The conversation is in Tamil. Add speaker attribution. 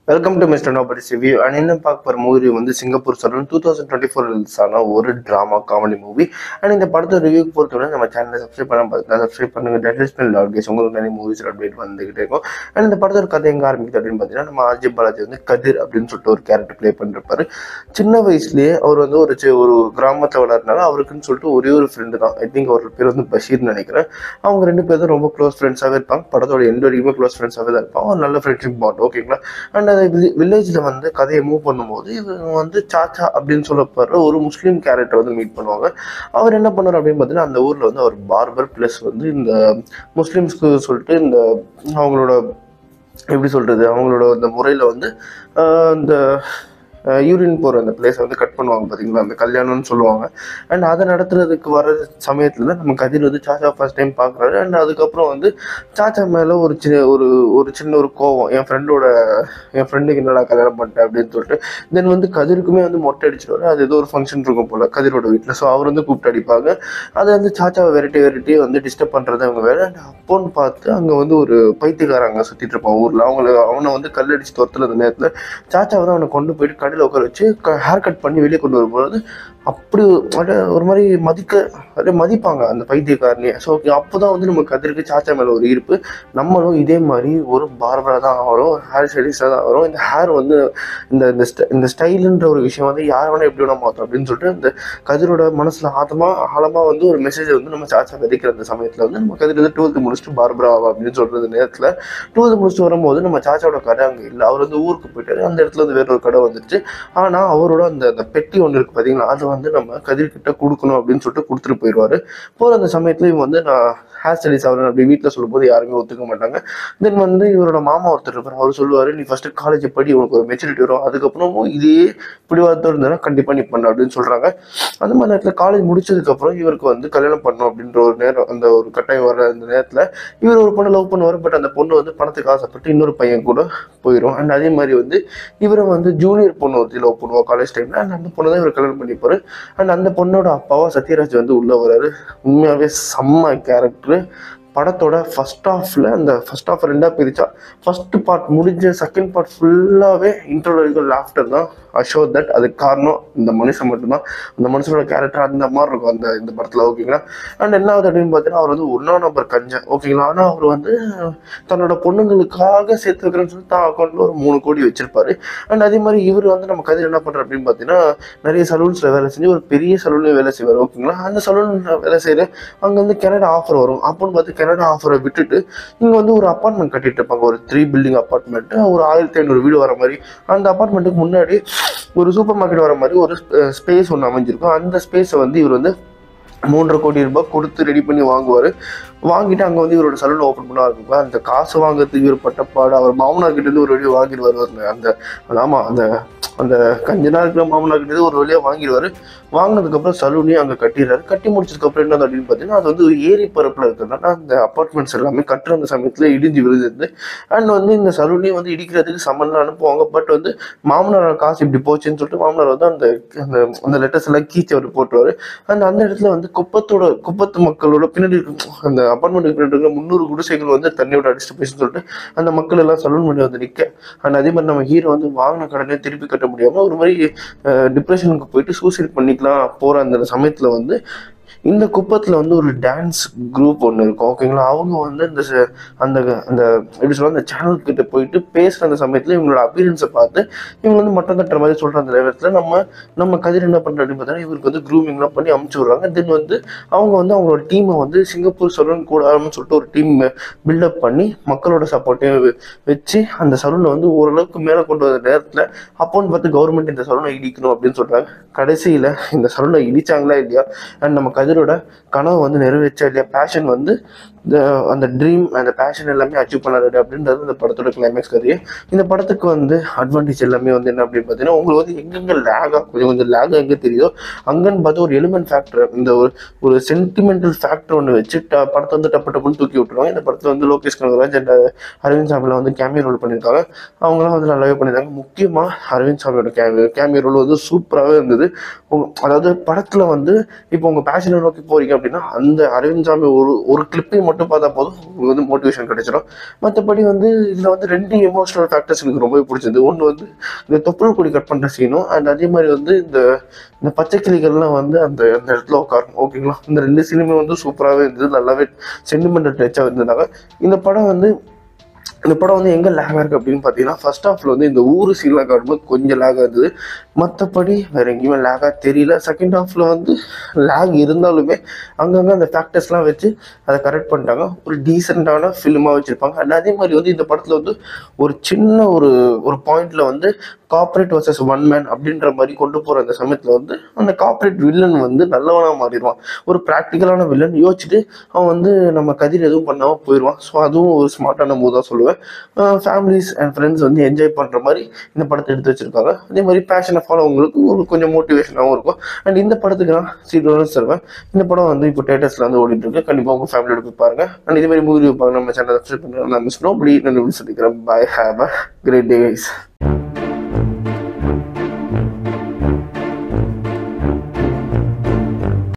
Speaker 1: Welcome to mister nobody's review and என்ன பார்க்க போகிற மூவி வந்து சிங்கப்பூர் சலூன் 2024 ரிலீஸ் ஆன ஒரு ட்ராமா காமெடி மூவி. அண்ட் இந்த படத்தை ரிவ்யூக்கு பொறுத்தவரை நம்ம சேனலை சப்ஸ்கிரைப் பண்ண பார்த்தா சப்ஸ்கிரைப் பண்ணுங்க. டெலிஸ்மெண்ட் ஆர்கேஸ் உங்களுக்கு நிறைய மூவிஸ் அப்டேட் வந்துகிட்டே இருக்கும். அண்ட் இந்த படத்தோட கதை எங்கே ஆரம்பிக்குது அப்படின்னு பார்த்தீங்கன்னா, நம்ம ஆர்ஜி பாலாஜி வந்து கதிர் அப்படின்னு சொல்லிட்டு ஒரு கேரக்டர் ப்ளே பண்ணிருப்பாரு. சின்ன வயசுலேயே அவர் வந்து ஒரு கிராமத்தில் வளர்றதுனால அவருக்குன்னு சொல்லிட்டு ஒரே ஒரு ஃப்ரெண்டு தான். ஐ திங்க் அவர் பேர் வந்து பஷீர்னு நினைக்கிறேன். அவங்க ரெண்டு பேரும் ரொம்ப க்ளோஸ் ஃப்ரெண்ட்ஸாகவே இருப்பாங்க. படத்தோட எந்த வரைக்குமே க்ளோஸ் ஃப்ரெண்ட்ஸாகவே தான் இருப்பாங்க. ஒரு நல்ல ஃப்ரெண்ட்ஷிப் பாண்ட், ஓகேங்களா. அண்ட் வில்லேஜ்ல வந்து கதையை மூவ் பண்ணும்போது இவங்க வந்து சாச்சா அப்படின்னு சொல்லப்படுற ஒரு முஸ்லீம் கேரக்டர் வந்து மீட் பண்ணுவாங்க. அவர் என்ன பண்ணுவார் அப்படின்னு பார்த்தீங்கன்னா, அந்த ஊர்ல வந்து அவர் பார்பர் பிளஸ் வந்து இந்த முஸ்லீம்ஸ்க்கு சொல்லிட்டு இந்த அவங்களோட எப்படி சொல்றது, அவங்களோட இந்த முறையில வந்து இந்த யூரின் போகிற அந்த பிளேஸை வந்து கட் பண்ணுவாங்க பார்த்தீங்களா, அந்த கல்யாணம்னு சொல்லுவாங்க. அண்ட் அதை நடத்துறதுக்கு வர சமயத்தில் நம்ம கதிர் வந்து சாச்சா ஃபர்ஸ்ட் டைம் பார்க்குறாரு. அண்ட் அதுக்கப்புறம் வந்து சாச்சா மேலே ஒரு சின்ன ஒரு கோவம், என் ஃப்ரெண்டுக்கு என்னடா கல்யாணம் பண்ணிட்டேன் அப்படின்னு சொல்லிட்டு. தென் வந்து கதிருக்குமே வந்து மொட்டை அடிச்சிடுவாரு. அது ஏதோ ஒரு ஃபங்க்ஷன் இருக்கும் போல் கதிரோட வீட்டில். ஸோ அவர் வந்து கூப்பிட்டு அடிப்பாங்க. அதை வந்து சாச்சாவை வெரைட்டி வந்து டிஸ்டர்ப் பண்ணுறது அவங்க வேலை. அண்ட் அப்போன்னு பார்த்து அங்கே வந்து ஒரு பைத்தியக்காரங்க சுற்றிட்டு இருப்பான் ஊரில். அவனை வந்து கல்லடிச்சு துரத்துற அந்த நேரத்தில் சாச்சா வந்து அவனை கொண்டு போயிட்டு கடையில் உட்கார வச்சு ஹேர் கட் பண்ணி வெளியே கொண்டு வரும்போது அப்படி ஒரு மாதிரி மதிப்பாங்க அந்த பைத்தியக்காரனே. ஸோ அப்போ தான் வந்து நம்ம கதிருக்கு சாச்சா மேலே ஒரு ஈர்ப்பு. நம்மளும் இதே மாதிரி ஒரு பார்பராக தான் வரும், ஹேர் ஸ்டைலிஸ்டாக தான் வரும். இந்த ஹேர் வந்து இந்த ஸ்டைலுன்ற ஒரு விஷயம் வந்து யார் வேணால் எப்படி வேணா மாற்றோம் அப்படின்னு சொல்லிட்டு இந்த கதிரோட மனசில் ஆழமாக வந்து ஒரு மெசேஜ் வந்து நம்ம சாச்சா விதைக்கிற அந்த சமயத்தில் வந்து நம்ம கதிர் வந்து 12th முடிச்சுட்டு பார்பரா அப்படின்னு சொல்கிறது நேரத்தில் 12th முடிச்சுட்டு வரும்போது நம்ம சாச்சாவோட கடை அங்கே இல்லை. அவர் வந்து ஊருக்கு போயிட்டாரு. அந்த இடத்துல வந்து வேற ஒரு கடை வந்துருச்சு. ஆனால் அவரோட அந்த பெட்டி ஒன்று இருக்குது பார்த்தீங்களா, அது வந்து நம்ம கதிர்கிட்ட கொடுக்கணும் அப்படின்னு சொல்லிட்டு கொடுத்துட்டு போயிடுவாரு. போகிற அந்த சமயத்துல இவன் வந்து நான் ஹேர் ஸ்டைலிஸ்ட் ஆகிறேன் அப்படி வீட்டில் சொல்லும்போது யாருமே ஒத்துக்க மாட்டாங்க. தென் வந்து இவரோட மாமா ஒருத்தர் இருப்பார். அவர் சொல்லுவார், நீ ஃபர்ஸ்ட் காலேஜ் படி, உனக்கு ஒரு மெச்சூரிட்டி வரும், அதுக்கப்புறமும் இதே பிடிவாதத்தோடு இருந்தாலும் கண்டிப்பாக நீ பண்ண அப்படின்னு சொல்கிறாங்க. அந்த மாதிரி நேரத்தில் காலேஜ் முடிச்சதுக்கப்புறம் இவருக்கு வந்து கல்யாணம் பண்ணணும் அப்படின்ற ஒரு நேரம், அந்த ஒரு கட்டாயம் வர அந்த நேரத்தில் இவர் ஒரு பொண்ணை லவ் பண்ணுவார். பட் அந்த பொண்ணு வந்து பணத்துக்கு ஆசைப்பட்டு இன்னொரு பையன் கூட போயிடும். அண்ட் அதே மாதிரி வந்து இவரை வந்து ஜூனியர் பொண்ணு ஒருத்தி லவ் பண்ணுவோம் காலேஜ் டைமில். அண்ட் அந்த பொண்ணு தான் இவர் கல்யாணம் பண்ணிப்பார். அண்ட் அந்த பொண்ணோட அப்பாவா சத்யராஜ் வந்து உள்ள வராரு. உண்மையாவே செம்ம கேரக்டர். படத்தோட ஃபர்ஸ்ட் ஹாஃப் ரெண்டாக பிரிச்சா ஃபர்ஸ்ட் பார்ட் முடிஞ்ச செகண்ட் பார்ட் ஃபுல்லாகவே இன்ட்ரோல வரைக்கும் லாஃப்டர் தான். அஷோ தட் அதுக்கு காரணம் இந்த மனுஷன் மட்டும்தான். அந்த மனுஷனோட கேரக்டர் அந்த மாதிரி இருக்கும் இந்த படத்தில், ஓகேங்களா. அண்ட் என்ன ஆகுது அப்படின்னு பார்த்தீங்கன்னா, அவர் வந்து 1ஆம் நம்பர் கஞ்சன், ஓகேங்களா. ஆனால் அவர் வந்து தன்னோட பொண்ணுங்களுக்காக சேர்த்து வைக்கிறேன்னு சொல்லி தான் அக்கௌண்ட்ல ஒரு 3 கோடி வச்சிருப்பாரு. அண்ட் அதே மாதிரி இவர் வந்து நம்ம கதையில் என்ன பண்ணுறாரு அப்படின்னு பார்த்தீங்கன்னா, நிறைய சலூன்ஸில் வேலை செஞ்சு ஒரு பெரிய சலூன்லேயே வேலை செய்வார், ஓகேங்களா. அந்த சலூனில் வேலை செய்கிற அங்கே வந்து கனடா ஆஃபர் வரும். அப்போன்னு பார்த்து கனடா ஆஃபரை விட்டுட்டு இங்கே வந்து ஒரு அப்பார்ட்மெண்ட் கட்டிட்டு இருப்பாங்க. ஒரு 3 பில்டிங் அப்பார்ட்மெண்ட், ஒரு 1500 வீடு வர மாதிரி. அந்த அப்பார்ட்மெண்ட்டுக்கு முன்னாடி ஒரு சூப்பர் மார்க்கெட் வர மாதிரி ஒரு ஸ்பேஸ் ஒன்று அமைஞ்சிருக்கும். அந்த ஸ்பேஸை வந்து இவர் வந்து 3.5 கோடி ரூபாய் கொடுத்து ரெடி பண்ணி வாங்குவார். வாங்கிட்டு அங்கே வந்து இவரோட சலூன் ஓப்பன் பண்ண ஆரம்பிக்கும். அந்த காசு வாங்குறதுக்கு இவர் பட்டப்பாடு, அவர் மாமனார்கிட்ட இருந்து ஒரு வழியை வாங்கிட்டு வருவார். அந்த கஞ்சனா இருக்கிற மாமனார்கிட்ட ஒரு வழியாக வாங்கிடுவார். வாங்கினதுக்கப்புறம் சலூனையும் அங்கே கட்டிடுறாரு. கட்டி முடிச்சதுக்கப்புறம் என்ன அப்படின்னு பார்த்தீங்கன்னா, அது வந்து ஒரு ஏரி பரப்பில் இருக்கிறதுனால அந்த அப்பார்ட்மெண்ட்ஸ் எல்லாமே கட்டுற அந்த சமயத்தில் இடிஞ்சு விழுது. அண்ட் வந்து இந்த சலூனையும் வந்து இடிக்கிறதுக்கு சம்மன்லாம் அனுப்புவாங்க. பட் வந்து மாமனாரோட காசு இப்படி போச்சுன்னு சொல்லிட்டு மாமனார் வந்து அந்த லெட்டர்ஸ் எல்லாம் கீச்சு அவர் போட்டுருவாரு. அந்த இடத்துல வந்து குப்பத்து மக்களோட பின்னாடி அந்த அப்பார்ட்மெண்ட்டுக்கு பின்னாடி இருக்கிற 300 குடிசைகள் வந்து தண்ணியோட அடிச்சுட்டு போயின்னு சொல்லிட்டு அந்த மக்கள் எல்லாம் சலூன் பண்ணி வந்து நிற்க. அண்ட் அதே மாதிரி நம்ம ஹீரோ வந்து வாங்கின கடனே திருப்பி கட்ட முடியாமல் ஒரு மாதிரி டிப்ரெஷனுக்கு போயிட்டு சூசைட் பண்ணிக்கலாம் போகிற அந்த சமயத்தில் வந்து இந்த குப்பத்தில் வந்து ஒரு டான்ஸ் குரூப் ஒன்று இருக்கும், ஓகேங்களா. அவங்க வந்து அந்த எப்படி சொல்ல அந்த சேனல் கிட்ட போயிட்டு பேசுகிற அந்த சமயத்தில் இவங்களோட அப்பியரன்ஸை பார்த்து இவங்க வந்து மட்டம் தட்டுற மாதிரி சொல்கிற அந்த நேரத்தில் நம்ம கதிர் என்ன பண்ணுற அப்படின்னு பார்த்தீங்கன்னா, இவருக்கு வந்து க்ரூமிங்லாம் பண்ணி அமுச்சு விடுறாங்க. தென் வந்து அவங்க வந்து அவங்களோட டீமை வந்து சிங்கப்பூர் சலூன் கூடாதுன்னு சொல்லிட்டு ஒரு டீம் பில்டப் பண்ணி மக்களோட சப்போர்ட்டையும் வச்சு அந்த சலூனை வந்து ஓரளவுக்கு மேலே கொண்டு வர நேரத்தில் அப்போன்னு பார்த்து கவர்மெண்ட் இந்த சலூனை இடிக்கணும் அப்படின்னு சொல்கிறாங்க. கடைசியில் இந்த சலூனை இடிச்சாங்களா இல்லையா, அண்ட் நம்ம கதிரோட கனவு வந்து நிறைவேற்றா இல்லையா, பேஷன் வந்து அந்த ட்ரீம் அந்த பேஷன் எல்லாமே அச்சீவ் பண்ணாரு அப்படின்றது இந்த படத்தோட கிளைமேக்ஸ் கதையே. இந்த படத்துக்கு வந்து அட்வான்டேஜ் எல்லாமே வந்து என்ன அப்படின்னு பார்த்தீங்கன்னா, உங்களுக்கு வந்து எங்கெங்கே கொஞ்சம் லேகாக எங்கே தெரியுதோ அங்கன்னு பார்த்து ஒரு எலிமெண்ட் ஃபேக்டர், இந்த ஒரு சென்டிமெண்டல் ஃபேக்டர் ஒன்று வச்சு படத்தை வந்து டப்புன்னு தூக்கி விட்டுருவாங்க. இந்த படத்தில் வந்து லோகேஷ் கனகராஜ் அண்ட் அரவிந்த் சாமியில் வந்து கேமியோ ரோல் பண்ணியிருக்காங்க. அவங்களாம் வந்து நல்லாவே பண்ணியிருக்காங்க. முக்கியமாக அரவிந்த் சாமியோட கேமியோ ரோல் வந்து சூப்பராகவே இருந்தது. அதாவது படத்தில் வந்து இப்போ உங்கள் பேஷனை நோக்கி போறீங்க அப்படின்னா அந்த அரவிந்த் சாமி ஒரு கிளிப்பை மட்டும் மட்டும் பார்த்தா போதும், உங்களுக்கு வந்து மோட்டிவேஷன் கிடைச்சிடும். மற்றபடி வந்து இதில் வந்து 2 எமோஷனல் ஃபேக்டர்ஸ் எனக்கு ரொம்பவே பிடிச்சது. ஒன்று வந்து இந்த தொப்புள் கொடி கட் பண்ணுற சீனும், அண்ட் அதே மாதிரி வந்து இந்த இந்த பச்சை கிளிகள்லாம் வந்து அந்த அந்த இடத்துல உட்காரும், ஓகேங்களா. இந்த 2 சீனுமே வந்து சூப்பராகவே இருந்தது, நல்லாவே சென்டிமெண்டல் டச்சாக இருந்ததுனால இந்த படம் வந்து எங்கே லேக் இருக்குது அப்படின்னு பார்த்தீங்கன்னா, ஃபர்ஸ்ட் ஹாஃபில் வந்து இந்த ஊர் சீன்லாம் காட்டும்போது கொஞ்சம் லேக் இருந்தது. மற்றபடி வேறு எங்கேயுமே லேக்காக தெரியல. செகண்ட் ஹாஃபில் வந்து லேக் இருந்தாலுமே அங்கங்கே அந்த ஃபேக்டர்ஸ்லாம் வச்சு அதை கரெக்ட் பண்ணிட்டாங்க. ஒரு டீசெண்டான ஃபிலிமாக வச்சுருப்பாங்க. அண்ட் அதே மாதிரி வந்து இந்த படத்தில் வந்து ஒரு சின்ன ஒரு பாயிண்டில் வந்து கார்ப்பரேட் வர்சஸ் ஒன் மேன் அப்படின்ற மாதிரி கொண்டு போகிற அந்த சமயத்தில் வந்து அந்த கார்ப்பரேட் வில்லன் வந்து நல்லவனாக மாறிடுவான். ஒரு ப்ராக்டிக்கலான வில்லன் யோசிச்சுட்டு அவன் வந்து நம்ம கதிர் எதுவும் பண்ணாமல் போயிடுவான். ஸோ அதுவும் ஒரு ஸ்மார்ட்டான மூவ் தான் சொல்லுவேன். ஃபேமிலிஸ் அண்ட் ஃப்ரெண்ட்ஸ் வந்து என்ஜாய் பண்ணுற மாதிரி இந்த படத்தை எடுத்து வச்சுருக்காங்க. அதே மாதிரி பேஷனை ஃபாலோ அவங்களுக்கு ஒரு கொஞ்சம் மோட்டிவேஷனாகவும் இருக்கும். அண்ட் இந்த படத்துக்கு நான் சீட்டோட தருவேன். இந்த படம் வந்து இப்போ தேட்டர்ஸில் வந்து ஓடிட்டு இருக்கு. கண்டிப்பாக உங்கள் ஃபேமிலியோட போய் பாருங்கள். அண்ட் இதே மாதிரி மூவி பார்க்க நம்ம சேனல் சப்ஸ்கிரைப் பண்ணுறேன். நான் மிஸ் நோபடி நான் சொல்லிக்கிறேன். Bye, have a great day guys.